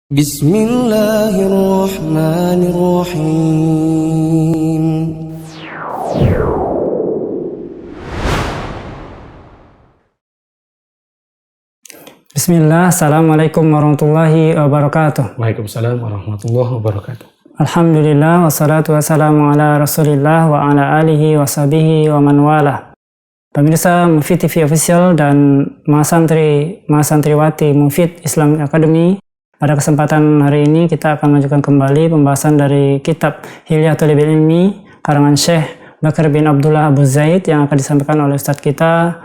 Bismillahirrahmanirrahim. Bismillah, Assalamualaikum warahmatullahi wabarakatuh. Waalaikumsalam warahmatullahi wabarakatuh. Alhamdulillah, wassalatu wassalamu ala rasulillah wa ala alihi wa sahbihi wa man wala. Pemirsa Mufid TV Official dan Mahasantriwati Mufid Islamic Academy, pada kesempatan hari ini kita akan melanjutkan kembali pembahasan dari kitab Hilyatul Ilmi karangan Syekh Bakar bin Abdullah Abu Zaid yang akan disampaikan oleh Ustadz kita,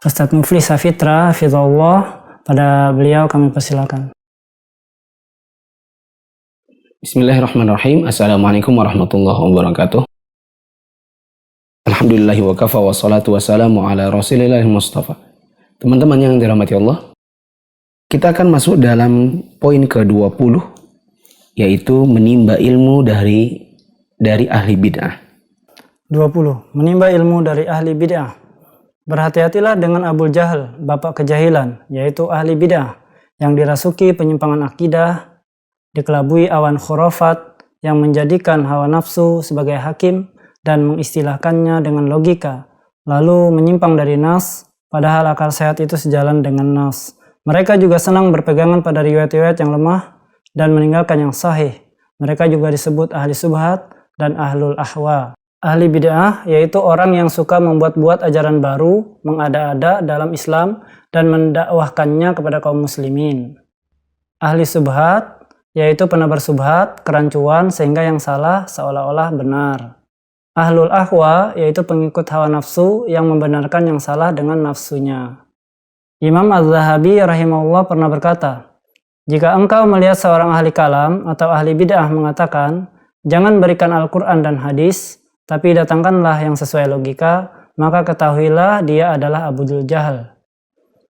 Ustadz Muflis Safitra Hafizahullah. Pada beliau kami persilakan. Bismillahirrahmanirrahim. Assalamualaikum warahmatullahi wabarakatuh. Alhamdulillahi wa kafa wa salatu wassalamu ala rasulillahil mustafa. Teman-teman yang dirahmati Allah, kita akan masuk dalam poin ke-20, yaitu menimba ilmu dari ahli bid'ah. 20. Menimba ilmu dari ahli bid'ah. Berhati-hatilah dengan Abu Jahal, bapak kejahilan, yaitu ahli bid'ah, yang dirasuki penyimpangan akidah, dikelabui awan khurafat, yang menjadikan hawa nafsu sebagai hakim, dan mengistilahkannya dengan logika, lalu menyimpang dari nas, padahal akal sehat itu sejalan dengan nas. Mereka juga senang berpegangan pada riwayat-riwayat yang lemah dan meninggalkan yang sahih. Mereka juga disebut ahli subhat dan ahlul ahwa. Ahli bid'ah yaitu orang yang suka membuat-buat ajaran baru, mengada-ada dalam Islam dan mendakwahkannya kepada kaum muslimin. Ahli subhat yaitu penebar subhat, kerancuan sehingga yang salah seolah-olah benar. Ahlul ahwa yaitu pengikut hawa nafsu yang membenarkan yang salah dengan nafsunya. Imam Az-Zahabi rahimahullah pernah berkata, jika engkau melihat seorang ahli kalam atau ahli bid'ah mengatakan, jangan berikan Al-Quran dan hadis, tapi datangkanlah yang sesuai logika, maka ketahuilah dia adalah Abu Jahal.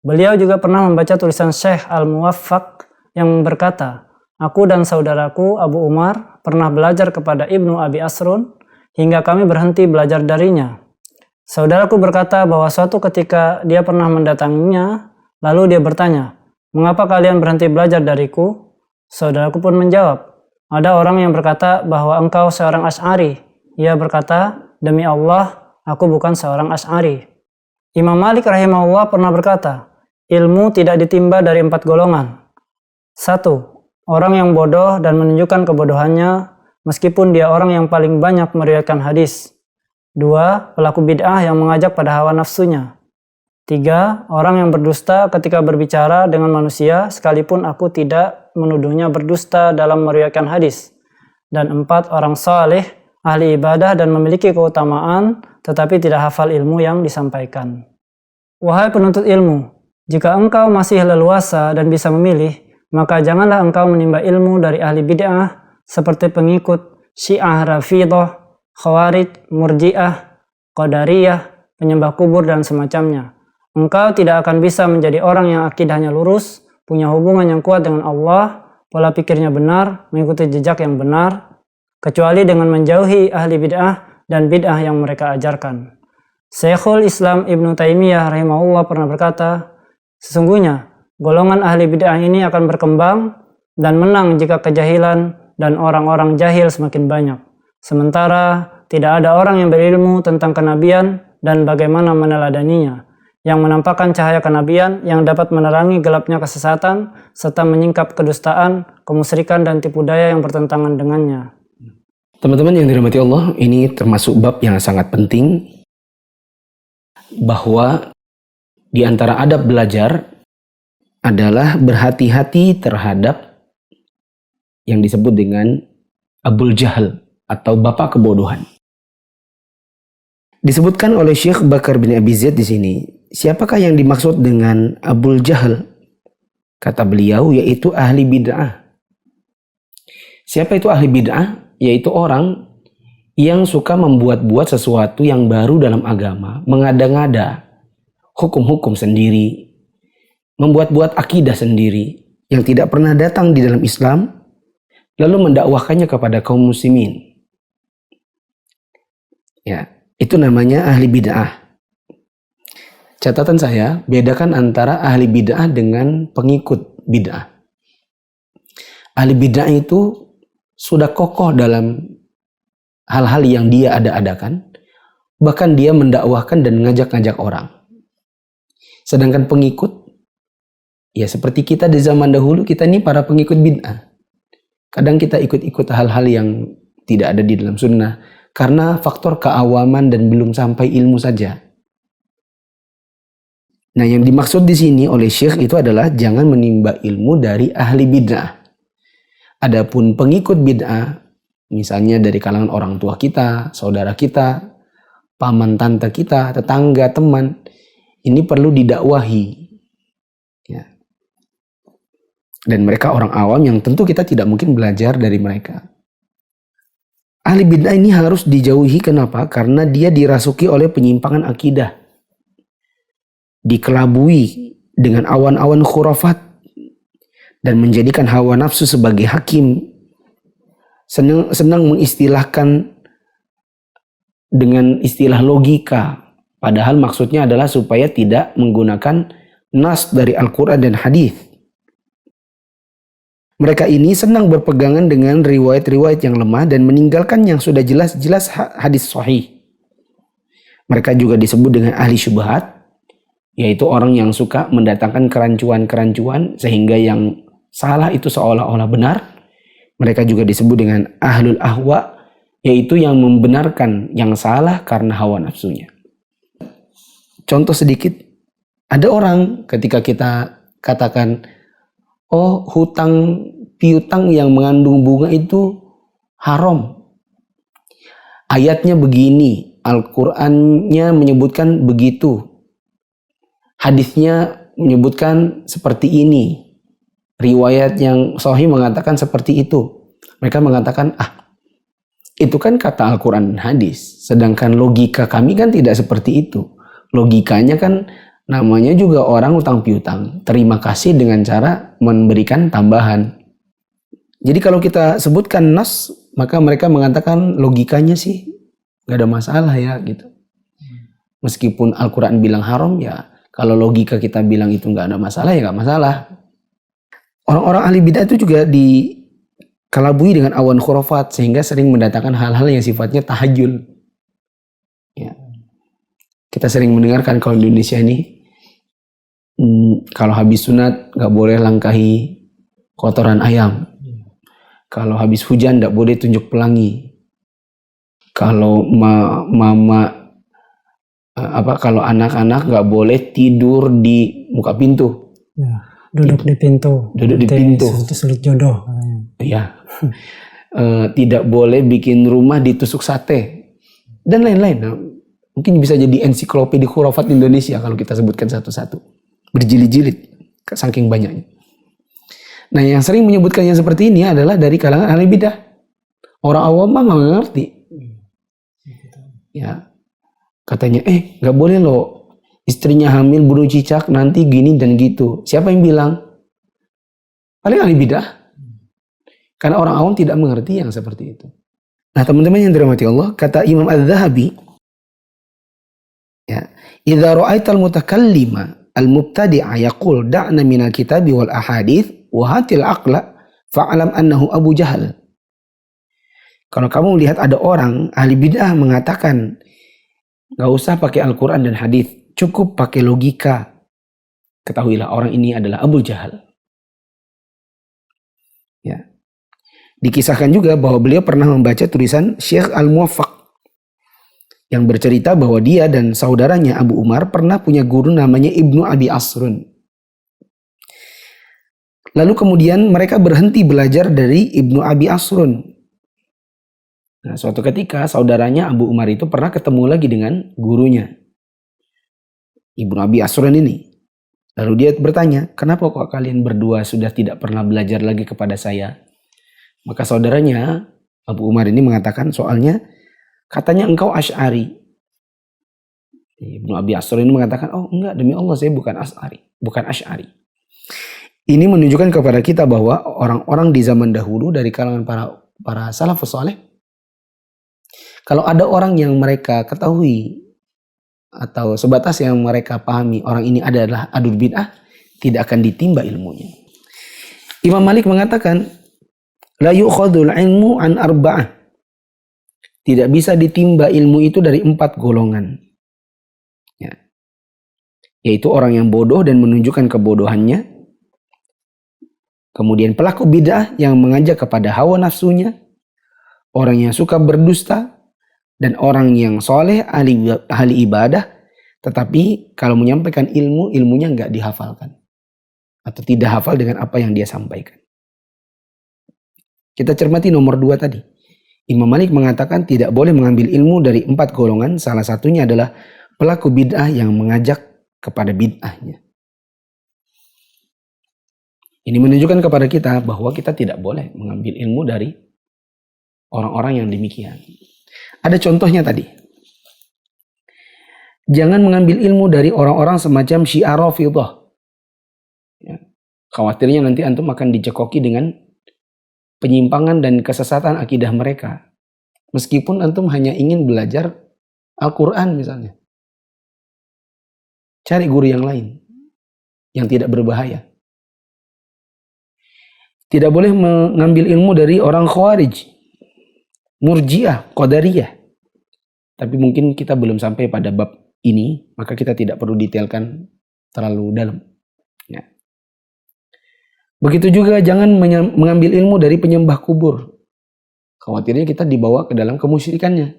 Beliau juga pernah membaca tulisan Syekh Al-Muwaffaq yang berkata, aku dan saudaraku Abu Umar pernah belajar kepada Ibnu Abi Asrun, hingga kami berhenti belajar darinya. Saudaraku berkata bahwa suatu ketika dia pernah mendatanginya, lalu dia bertanya, mengapa kalian berhenti belajar dariku? Saudaraku pun menjawab, ada orang yang berkata bahwa engkau seorang Asy'ari. Ia berkata, demi Allah, aku bukan seorang Asy'ari. Imam Malik rahimahullah pernah berkata, ilmu tidak ditimba dari 4 golongan. 1. Orang yang bodoh dan menunjukkan kebodohannya, meskipun dia orang yang paling banyak meriwayatkan hadis. 2. Pelaku bid'ah yang mengajak pada hawa nafsunya. 3. Orang yang berdusta ketika berbicara dengan manusia, sekalipun aku tidak menuduhnya berdusta dalam meriwayatkan hadis. Dan 4. Orang saleh, ahli ibadah dan memiliki keutamaan, tetapi tidak hafal ilmu yang disampaikan. Wahai penuntut ilmu, jika engkau masih leluasa dan bisa memilih, maka janganlah engkau menimba ilmu dari ahli bid'ah seperti pengikut Syiah Rafidhah, Khawarij, Murji'ah, Qadariyah, penyembah kubur dan semacamnya. Engkau tidak akan bisa menjadi orang yang akidahnya lurus, punya hubungan yang kuat dengan Allah, pola pikirnya benar, mengikuti jejak yang benar, kecuali dengan menjauhi ahli bid'ah dan bid'ah yang mereka ajarkan. Syekhul Islam Ibnu Taimiyah rahimahullah pernah berkata, sesungguhnya golongan ahli bid'ah ini akan berkembang dan menang jika kejahilan dan orang-orang jahil semakin banyak. Sementara tidak ada orang yang berilmu tentang kenabian dan bagaimana meneladaninya, yang menampakkan cahaya kenabian yang dapat menerangi gelapnya kesesatan serta menyingkap kedustaan, kemusyrikan dan tipu daya yang bertentangan dengannya. Teman-teman yang dirahmati Allah, ini termasuk bab yang sangat penting, bahwa di antara adab belajar adalah berhati-hati terhadap yang disebut dengan Abul Jahal atau bapak kebodohan. Disebutkan oleh Syekh Bakar bin Abi Zaid di sini, siapakah yang dimaksud dengan Abul Jahal? Kata beliau, yaitu ahli bid'ah. Siapa itu ahli bid'ah? Yaitu orang yang suka membuat-buat sesuatu yang baru dalam agama, mengada-ngada hukum-hukum sendiri, membuat-buat akidah sendiri yang tidak pernah datang di dalam Islam, lalu mendakwahkannya kepada kaum muslimin. Ya, itu namanya ahli bid'ah. Catatan saya, bedakan antara ahli bid'ah dengan pengikut bid'ah. Ahli bid'ah itu sudah kokoh dalam hal-hal yang dia ada-adakan, bahkan dia mendakwahkan dan ngajak-ngajak orang. Sedangkan pengikut, ya seperti kita di zaman dahulu, kita ini para pengikut bid'ah. Kadang kita ikut-ikut hal-hal yang tidak ada di dalam sunnah karena faktor keawaman dan belum sampai ilmu saja. Nah, yang dimaksud di sini oleh Syekh itu adalah jangan menimba ilmu dari ahli bid'ah. Adapun pengikut bid'ah, misalnya dari kalangan orang tua kita, saudara kita, paman tante kita, tetangga, teman, ini perlu didakwahi. Ya. Dan mereka orang awam yang tentu kita tidak mungkin belajar dari mereka. Ahli bid'ah ini harus dijauhi. Kenapa? Karena dia dirasuki oleh penyimpangan akidah. Dikelabui dengan awan-awan khurafat dan menjadikan hawa nafsu sebagai hakim. Senang mengistilahkan dengan istilah logika, padahal maksudnya adalah supaya tidak menggunakan nas dari Al-Quran dan hadis. Mereka ini senang berpegangan dengan riwayat-riwayat yang lemah dan meninggalkan yang sudah jelas-jelas hadis sahih. Mereka juga disebut dengan ahli syubhat, yaitu orang yang suka mendatangkan kerancuan-kerancuan sehingga yang salah itu seolah-olah benar. Mereka juga disebut dengan ahlul ahwa, yaitu yang membenarkan yang salah karena hawa nafsunya. Contoh sedikit, ada orang ketika kita katakan, oh hutang piutang yang mengandung bunga itu haram. Ayatnya begini, Al-Qur'annya menyebutkan begitu. Hadisnya menyebutkan seperti ini. Riwayat yang sahih mengatakan seperti itu. Mereka mengatakan, itu kan kata Al-Quran dan hadis. Sedangkan logika kami kan tidak seperti itu. Logikanya kan namanya juga orang utang piutang. Terima kasih dengan cara memberikan tambahan. Jadi kalau kita sebutkan nas, maka mereka mengatakan logikanya sih gak ada masalah ya gitu. Meskipun Al-Quran bilang haram ya, kalau logika kita bilang itu nggak ada masalah, ya nggak masalah. Orang-orang ahli bid'ah itu juga dikelabui dengan awan khurafat sehingga sering mendatangkan hal-hal yang sifatnya tahayul. Ya. Kita sering mendengarkan kalau di Indonesia ini, kalau habis sunat nggak boleh langkahi kotoran ayam. Kalau habis hujan nggak boleh tunjuk pelangi. Kalau kalau anak-anak nggak boleh tidur di muka pintu. Ya, duduk di pintu. Duduk di pintu. Sulit jodoh. Ya. Tidak boleh bikin rumah ditusuk sate dan lain-lain. Nah, mungkin bisa jadi ensiklopedia khurafat Indonesia kalau kita sebutkan satu-satu. Berjilid-jilid, saking banyaknya. Nah, yang sering menyebutkannya seperti ini adalah dari kalangan ahli bidah. Orang awam mah nggak ngerti. Ya. Katanya, nggak boleh loh istrinya hamil bunuh cicak nanti gini dan gitu. Siapa yang bilang? Paling ahli bidah. Karena orang awam tidak mengerti yang seperti itu. Nah teman-teman yang dirahmati Allah, kata Imam Az-Zahabi, ya, idza ra'aital mutakallima al-mubtadi'a yaqul da'na minal kitabi wal ahadits wa hatil aqla fa'alam annahu Abu Jahal. Kalau kamu lihat ada orang ahli bidah mengatakan gak usah pakai Al-Quran dan hadis, cukup pakai logika. Ketahuilah orang ini adalah Abu Jahal. Ya. Dikisahkan juga bahwa beliau pernah membaca tulisan Syekh Al-Muwaffaq yang bercerita bahwa dia dan saudaranya Abu Umar pernah punya guru namanya Ibnu Abi Asrun. Lalu kemudian mereka berhenti belajar dari Ibnu Abi Asrun. Nah, suatu ketika saudaranya Abu Umar itu pernah ketemu lagi dengan gurunya, Ibnu Abi Asrun ini. Lalu dia bertanya, kenapa kok kalian berdua sudah tidak pernah belajar lagi kepada saya? Maka saudaranya Abu Umar ini mengatakan, soalnya katanya engkau Asy'ari. Ibnu Abi Asrun ini mengatakan, oh enggak, demi Allah saya bukan Asy'ari. Ini menunjukkan kepada kita bahwa orang-orang di zaman dahulu dari kalangan para salafus saleh, kalau ada orang yang mereka ketahui atau sebatas yang mereka pahami orang ini adalah ahlul bid'ah, tidak akan ditimba ilmunya. Imam Malik mengatakan La yu'khadul ilmu an arba'ah. Tidak bisa ditimba ilmu itu dari 4 golongan. Ya. Yaitu orang yang bodoh dan menunjukkan kebodohannya. Kemudian pelaku bid'ah yang mengajak kepada hawa nafsunya. Orang yang suka berdusta. Dan orang yang soleh, ahli ibadah. Tetapi kalau menyampaikan ilmu, ilmunya nggak dihafalkan. Atau tidak hafal dengan apa yang dia sampaikan. Kita cermati nomor 2 tadi. Imam Malik mengatakan tidak boleh mengambil ilmu dari 4 golongan. Salah satunya adalah pelaku bid'ah yang mengajak kepada bid'ahnya. Ini menunjukkan kepada kita bahwa kita tidak boleh mengambil ilmu dari orang-orang yang demikian. Ada contohnya tadi. Jangan mengambil ilmu dari orang-orang semacam Syiah Rafidhah. Ya. Khawatirnya nanti antum akan dicekoki dengan penyimpangan dan kesesatan akidah mereka. Meskipun antum hanya ingin belajar Al-Quran misalnya. Cari guru yang lain. Yang tidak berbahaya. Tidak boleh mengambil ilmu dari orang Khawarij. Murji'ah, Qadariyah. Tapi mungkin kita belum sampai pada bab ini. Maka kita tidak perlu detailkan terlalu dalam. Ya. Begitu juga jangan mengambil ilmu dari penyembah kubur. Khawatirnya kita dibawa ke dalam kemusyrikannya.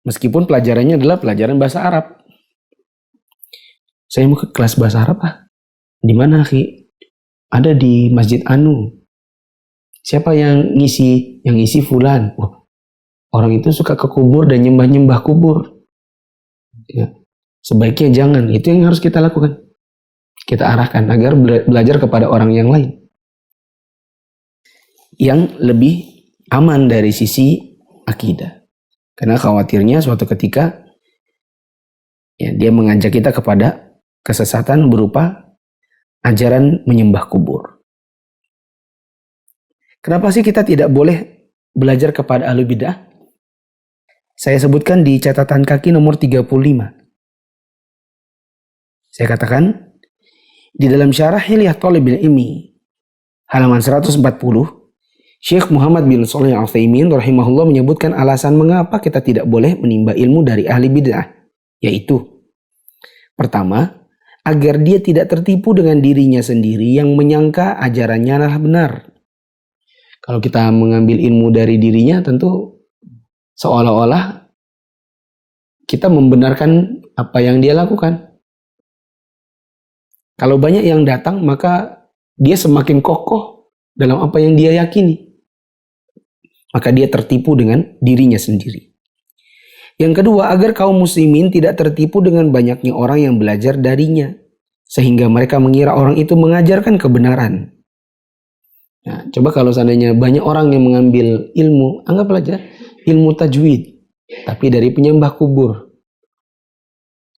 Meskipun pelajarannya adalah pelajaran bahasa Arab. Saya mau ke kelas bahasa Arab Di mana, Ki? Ada di Masjid Anu. Siapa yang ngisi? Yang ngisi fulan. Orang itu suka ke kubur dan nyembah-nyembah kubur. Ya. Sebaiknya jangan. Itu yang harus kita lakukan. Kita arahkan agar belajar kepada orang yang lain yang lebih aman dari sisi akidah. Karena khawatirnya suatu ketika ya, dia mengajak kita kepada kesesatan berupa ajaran menyembah kubur. Kenapa sih kita tidak boleh belajar kepada ahli bid'ah? Saya sebutkan di catatan kaki nomor 35. Saya katakan di dalam syarah Hilyah Thalibil Ilmi halaman 140, Syekh Muhammad bin Shalih Al-Utsaimin rahimahullah menyebutkan alasan mengapa kita tidak boleh menimba ilmu dari ahli bid'ah, yaitu pertama, agar dia tidak tertipu dengan dirinya sendiri yang menyangka ajarannya adalah benar. Kalau kita mengambil ilmu dari dirinya, tentu seolah-olah kita membenarkan apa yang dia lakukan. Kalau banyak yang datang, maka dia semakin kokoh dalam apa yang dia yakini. Maka dia tertipu dengan dirinya sendiri. Yang kedua, agar kaum muslimin tidak tertipu dengan banyaknya orang yang belajar darinya. Sehingga mereka mengira orang itu mengajarkan kebenaran. Nah, coba kalau seandainya banyak orang yang mengambil ilmu, anggaplah aja ilmu tajwid. Tapi dari penyembah kubur.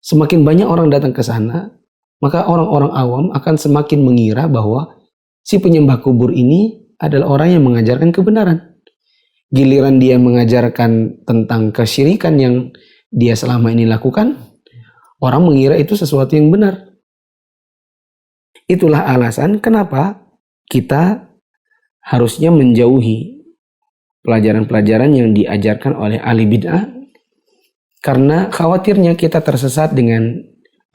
Semakin banyak orang datang ke sana, maka orang-orang awam akan semakin mengira bahwa si penyembah kubur ini adalah orang yang mengajarkan kebenaran. Giliran dia mengajarkan tentang kesyirikan yang dia selama ini lakukan, orang mengira itu sesuatu yang benar. Itulah alasan kenapa kita harusnya menjauhi pelajaran-pelajaran yang diajarkan oleh ahli bid'ah, karena khawatirnya kita tersesat dengan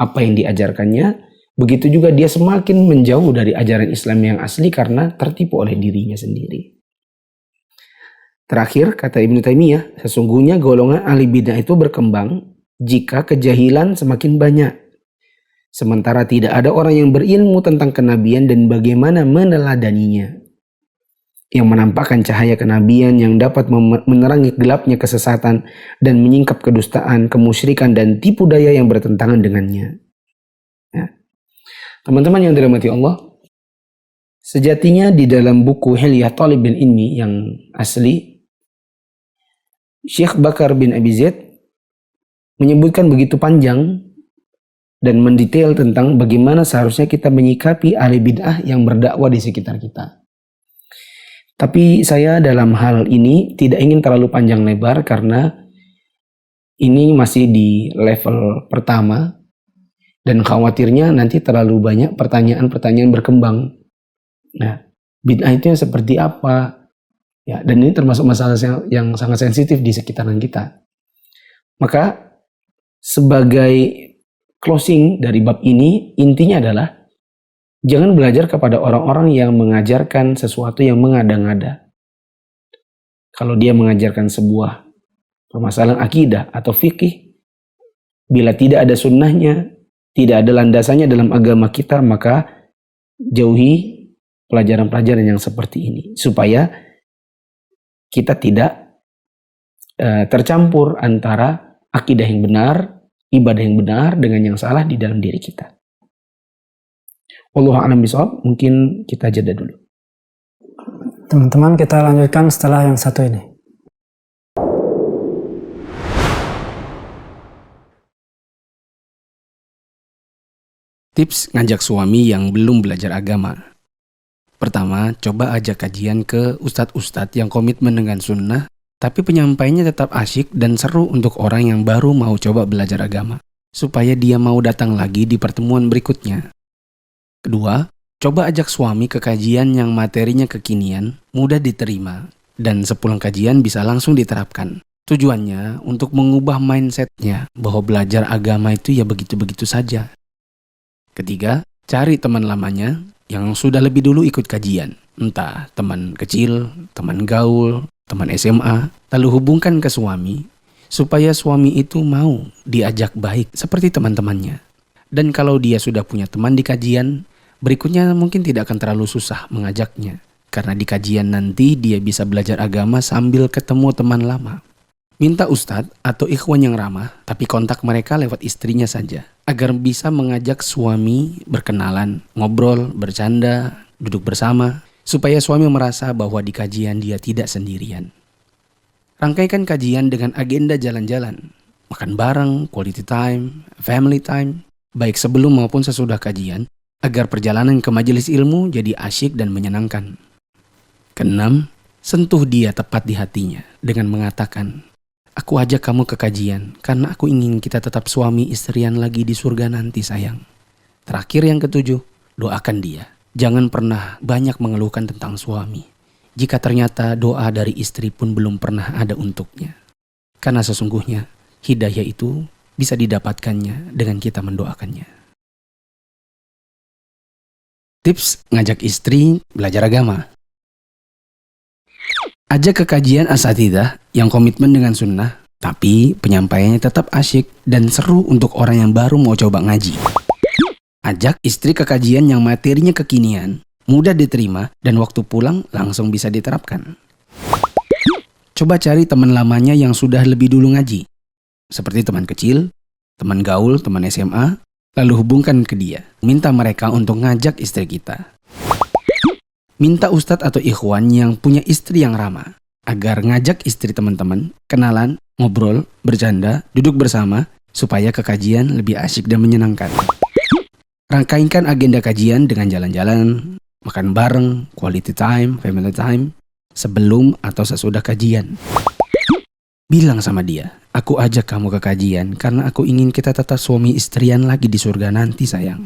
apa yang diajarkannya. Begitu juga dia semakin menjauh dari ajaran Islam yang asli karena tertipu oleh dirinya sendiri. Terakhir, kata Ibnu Taimiyah, sesungguhnya golongan ahli bid'ah itu berkembang jika kejahilan semakin banyak. Sementara tidak ada orang yang berilmu tentang kenabian dan bagaimana meneladaninya. Yang menampakkan cahaya kenabian yang dapat menerangi gelapnya kesesatan dan menyingkap kedustaan, kemusyrikan dan tipu daya yang bertentangan dengannya. Ya. Teman-teman yang dirahmati Allah, sejatinya di dalam buku Hilyah Thalibil Ilmi yang asli, Syekh Bakar bin Abi Zaid menyebutkan begitu panjang dan mendetail tentang bagaimana seharusnya kita menyikapi ahli bid'ah yang berdakwah di sekitar kita. Tapi saya dalam hal ini tidak ingin terlalu panjang lebar karena ini masih di level pertama dan khawatirnya nanti terlalu banyak pertanyaan-pertanyaan berkembang. Nah, Bid'ah itu yang seperti apa? Ya, dan ini termasuk masalah yang sangat sensitif di sekitaran kita. Maka sebagai closing dari bab ini, intinya adalah jangan belajar kepada orang-orang yang mengajarkan sesuatu yang mengada-ngada. Kalau dia mengajarkan sebuah permasalahan akidah atau fikih, bila tidak ada sunnahnya, tidak ada landasannya dalam agama kita, maka jauhi pelajaran-pelajaran yang seperti ini. Supaya kita tidak tercampur antara akidah yang benar, ibadah yang benar dengan yang salah di dalam diri kita. Wallahu a'lam bishawab. Mungkin kita jeda dulu. Teman-teman, kita lanjutkan setelah yang satu ini. Tips ngajak suami yang belum belajar agama. Pertama, coba ajak kajian ke ustadz-ustadz yang komitmen dengan sunnah, tapi penyampaiannya tetap asyik dan seru untuk orang yang baru mau coba belajar agama, supaya dia mau datang lagi di pertemuan berikutnya. Kedua, coba ajak suami ke kajian yang materinya kekinian, mudah diterima, dan sepulang kajian bisa langsung diterapkan. Tujuannya untuk mengubah mindsetnya bahwa belajar agama itu ya begitu-begitu saja. Ketiga, cari teman lamanya yang sudah lebih dulu ikut kajian. Entah teman kecil, teman gaul, teman SMA. Lalu hubungkan ke suami, supaya suami itu mau diajak baik seperti teman-temannya. Dan kalau dia sudah punya teman di kajian, berikutnya mungkin tidak akan terlalu susah mengajaknya. Karena di kajian nanti dia bisa belajar agama sambil ketemu teman lama. Minta ustadz atau ikhwan yang ramah, tapi kontak mereka lewat istrinya saja. Agar bisa mengajak suami berkenalan, ngobrol, bercanda, duduk bersama. Supaya suami merasa bahwa di kajian dia tidak sendirian. Rangkaikan kajian dengan agenda jalan-jalan. Makan bareng, quality time, family time. Baik sebelum maupun sesudah kajian. Agar perjalanan ke majelis ilmu jadi asyik dan menyenangkan. Keenam, sentuh dia tepat di hatinya dengan mengatakan, "Aku ajak kamu ke kajian karena aku ingin kita tetap suami istrian lagi di surga nanti sayang." Terakhir yang ketujuh, doakan dia. Jangan pernah banyak mengeluhkan tentang suami. Jika ternyata doa dari istri pun belum pernah ada untuknya. Karena sesungguhnya hidayah itu bisa didapatkannya dengan kita mendoakannya. Tips ngajak istri belajar agama. Ajak ke kajian asatidzah yang komitmen dengan sunnah, tapi penyampaiannya tetap asyik dan seru untuk orang yang baru mau coba ngaji. Ajak istri ke kajian yang materinya kekinian, mudah diterima, dan waktu pulang langsung bisa diterapkan. Coba cari teman lamanya yang sudah lebih dulu ngaji, seperti teman kecil, teman gaul, teman SMA, lalu hubungkan ke dia. Minta mereka untuk ngajak istri kita. Minta ustadz atau ikhwan yang punya istri yang ramah, agar ngajak istri teman-teman, kenalan, ngobrol, bercanda, duduk bersama, supaya ke kajian lebih asyik dan menyenangkan. Rangkaikan agenda kajian dengan jalan-jalan, makan bareng, quality time, family time, sebelum atau sesudah kajian. Bilang sama dia, "Aku ajak kamu ke kajian karena aku ingin kita tetap suami istrian lagi di surga nanti sayang."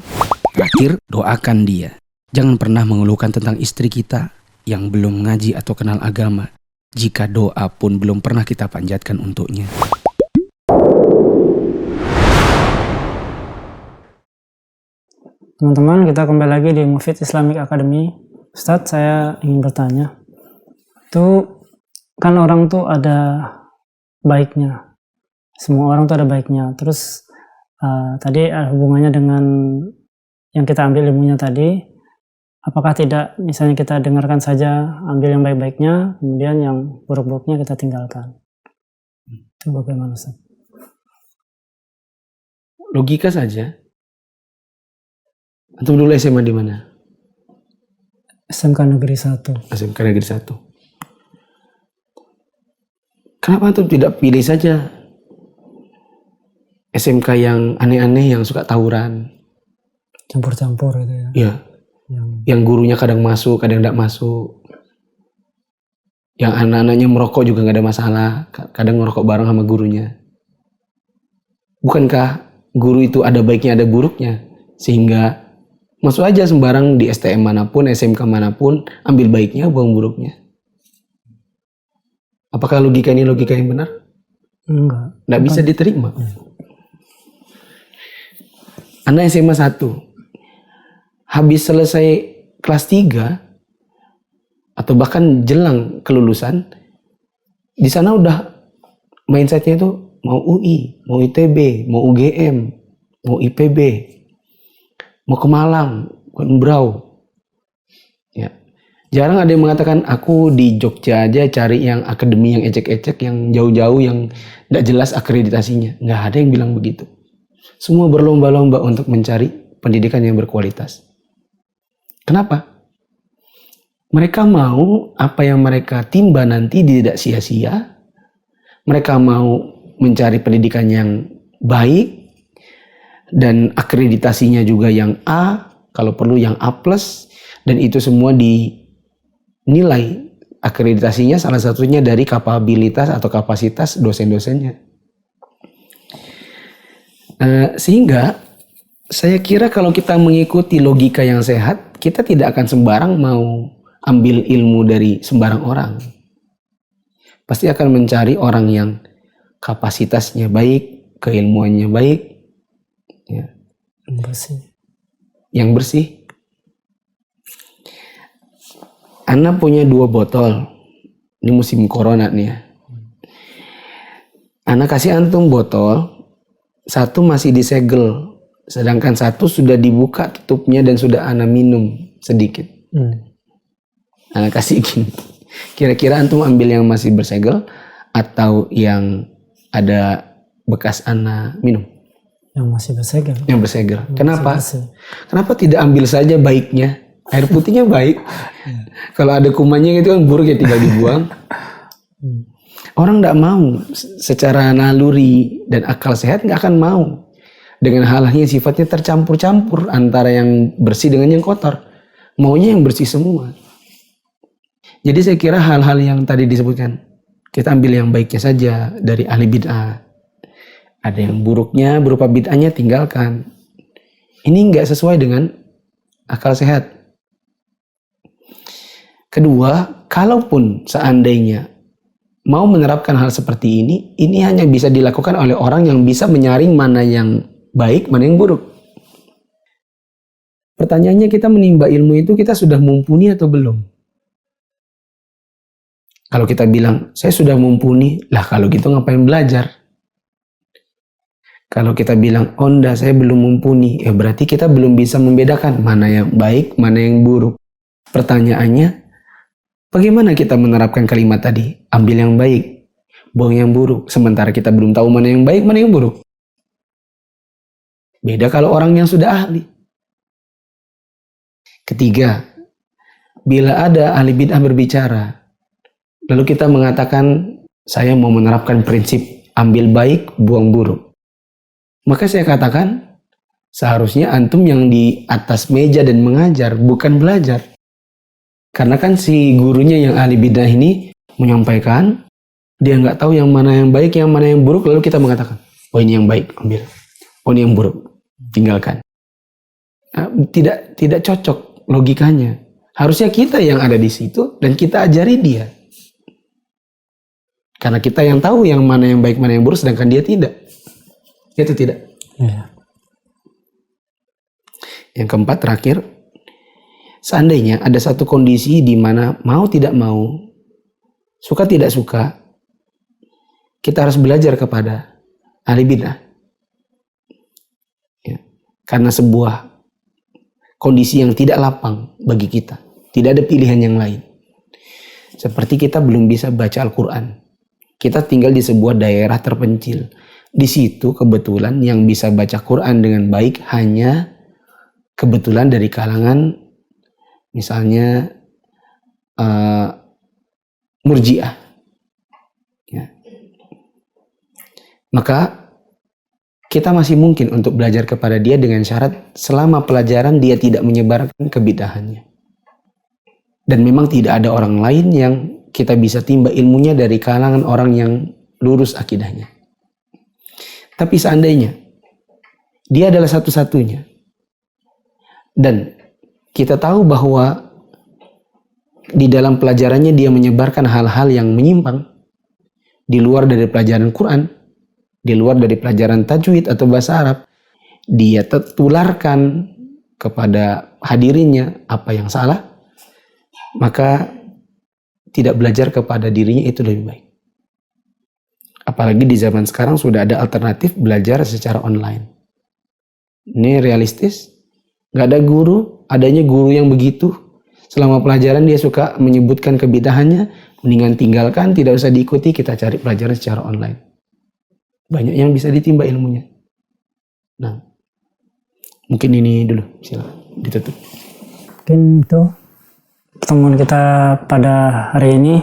Terakhir, doakan dia. Jangan pernah mengeluhkan tentang istri kita yang belum ngaji atau kenal agama, jika doa pun belum pernah kita panjatkan untuknya. Teman-teman, kita kembali lagi di Mufid Islamic Academy. Ustadz, saya ingin bertanya. Itu kan orang tuh ada baiknya. Semua orang tuh ada baiknya. Terus tadi hubungannya dengan yang kita ambil ilmunya tadi. Apakah tidak, misalnya kita dengarkan saja, ambil yang baik-baiknya, kemudian yang buruk-buruknya kita tinggalkan. Itu bagaimana, Ustaz? Logika saja. Antum dulu SMA di mana? SMK Negeri 1. SMK Negeri 1. Kenapa antum tidak pilih saja SMK yang aneh-aneh, yang suka tawuran? Campur-campur gitu ya. Iya. Yang gurunya kadang masuk, kadang tidak masuk. Yang anak-anaknya merokok juga nggak ada masalah, kadang merokok bareng sama gurunya. Bukankah guru itu ada baiknya ada buruknya, sehingga Masuk aja sembarang di STM manapun, SMK manapun, ambil baiknya, buang buruknya. Apakah logika ini logika yang benar? Enggak. Nggak bisa diterima. Anak SMA 1, habis selesai kelas 3, atau bahkan jelang kelulusan, di sana udah mindsetnya itu mau UI, mau ITB, mau UGM, mau IPB, mau ke Malang, ke Embrau. Ya. Jarang ada yang mengatakan aku di Jogja aja cari yang akademi yang ecek-ecek, yang jauh-jauh, yang tidak jelas akreditasinya. Nggak ada yang bilang begitu. Semua berlomba-lomba untuk mencari pendidikan yang berkualitas. Kenapa? Mereka mau apa yang mereka timba nanti tidak sia-sia. Mereka mau mencari pendidikan yang baik dan akreditasinya juga yang A, kalau perlu yang A+, dan itu semua dinilai akreditasinya salah satunya dari kapabilitas atau kapasitas dosen-dosennya. Sehingga saya kira kalau kita mengikuti logika yang sehat, kita tidak akan sembarang mau ambil ilmu dari sembarang orang. Pasti akan mencari orang yang kapasitasnya baik, keilmuannya baik, ya. Yang bersih. Ana punya 2 botol. Ini musim corona nih ya. Ana kasih antum botol, 1 masih disegel, sedangkan 1 sudah dibuka tutupnya dan sudah Ana minum sedikit. Ana kasih gini. Kira-kira antum ambil yang masih bersegel atau yang ada bekas Ana minum? Yang masih bersegel. Yang bersegel. Yang Kenapa? masih Kenapa tidak ambil saja baiknya? Air putihnya baik. Kalau ada kumannya itu kan buruk ya, tinggal dibuang. Orang tidak mau secara naluri dan akal sehat, nggak akan mau dengan hal-hal yang sifatnya tercampur-campur antara yang bersih dengan yang kotor. Maunya yang bersih semua. Jadi saya kira hal-hal yang tadi disebutkan, kita ambil yang baiknya saja dari ahli bid'ah. Ada yang buruknya berupa bid'ahnya tinggalkan. Ini nggak sesuai dengan akal sehat. Kedua, kalaupun seandainya mau menerapkan hal seperti ini hanya bisa dilakukan oleh orang yang bisa menyaring mana yang baik, mana yang buruk. Pertanyaannya, kita menimba ilmu itu kita sudah mumpuni atau belum? Kalau kita bilang, saya sudah mumpuni, lah kalau gitu ngapain belajar? Kalau kita bilang, oh enggak, saya belum mumpuni, ya berarti kita belum bisa membedakan mana yang baik, mana yang buruk. Pertanyaannya, bagaimana kita menerapkan kalimat tadi? Ambil yang baik, buang yang buruk. Sementara kita belum tahu mana yang baik, mana yang buruk. Beda kalau orang yang sudah ahli. Ketiga, bila ada ahli bid'ah berbicara, lalu kita mengatakan, saya mau menerapkan prinsip ambil baik, buang buruk. Maka saya katakan, seharusnya antum yang di atas meja dan mengajar, bukan belajar. Karena kan si gurunya yang ahli bidah ini menyampaikan, dia nggak tahu yang mana yang baik, yang mana yang buruk, lalu kita mengatakan, oh ini yang baik, ambil. Oh ini yang buruk, tinggalkan. Nah, tidak cocok logikanya. Harusnya kita yang ada di situ dan kita ajari dia. Karena kita yang tahu yang mana yang baik, mana yang buruk, sedangkan dia tidak. Itu tidak. Ya. Yang keempat, terakhir, seandainya ada satu kondisi di mana mau tidak mau, suka tidak suka, kita harus belajar kepada ahli bidah. Ya. Karena sebuah kondisi yang tidak lapang bagi kita, tidak ada pilihan yang lain. Seperti kita belum bisa baca Al-Quran. Kita tinggal di sebuah daerah terpencil. Di situ kebetulan yang bisa baca Quran dengan baik hanya kebetulan dari kalangan misalnya Murji'ah. Ya. Maka kita masih mungkin untuk belajar kepada dia dengan syarat selama pelajaran dia tidak menyebarkan kebidahannya. Dan memang tidak ada orang lain yang kita bisa timba ilmunya dari kalangan orang yang lurus akidahnya. Tapi seandainya dia adalah satu-satunya, Dan kita tahu bahwa di dalam pelajarannya dia menyebarkan hal-hal yang menyimpang di luar dari pelajaran Quran, di luar dari pelajaran tajwid atau bahasa Arab. Dia tularkan kepada hadirinnya apa yang salah, maka tidak belajar kepada dirinya itu lebih baik. Apalagi di zaman sekarang sudah ada alternatif belajar secara online. Ini realistis, gak ada guru, adanya guru yang begitu. Selama pelajaran dia suka menyebutkan kebidahannya, mendingan tinggalkan, tidak usah diikuti, kita cari pelajaran secara online. Banyak yang bisa ditimba ilmunya. Nah, mungkin ini dulu, silakan ditutup. Mungkin itu pertemuan kita pada hari ini.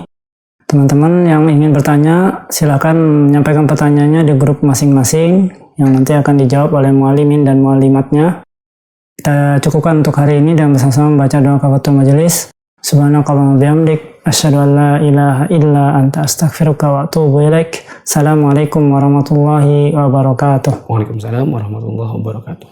Teman-teman yang ingin bertanya, silakan menyampaikan pertanyaannya di grup masing-masing yang nanti akan dijawab oleh mualimin dan mualimatnya. Kita cukupkan untuk hari ini dan bersama-sama membaca doa kafatul majelis. Subhanakallahumma bihamdik, asyhadu an la ilaha illa anta astaghfiruka wa atubu ilaik. Assalamualaikum warahmatullahi wabarakatuh. Waalaikumsalam warahmatullahi wabarakatuh.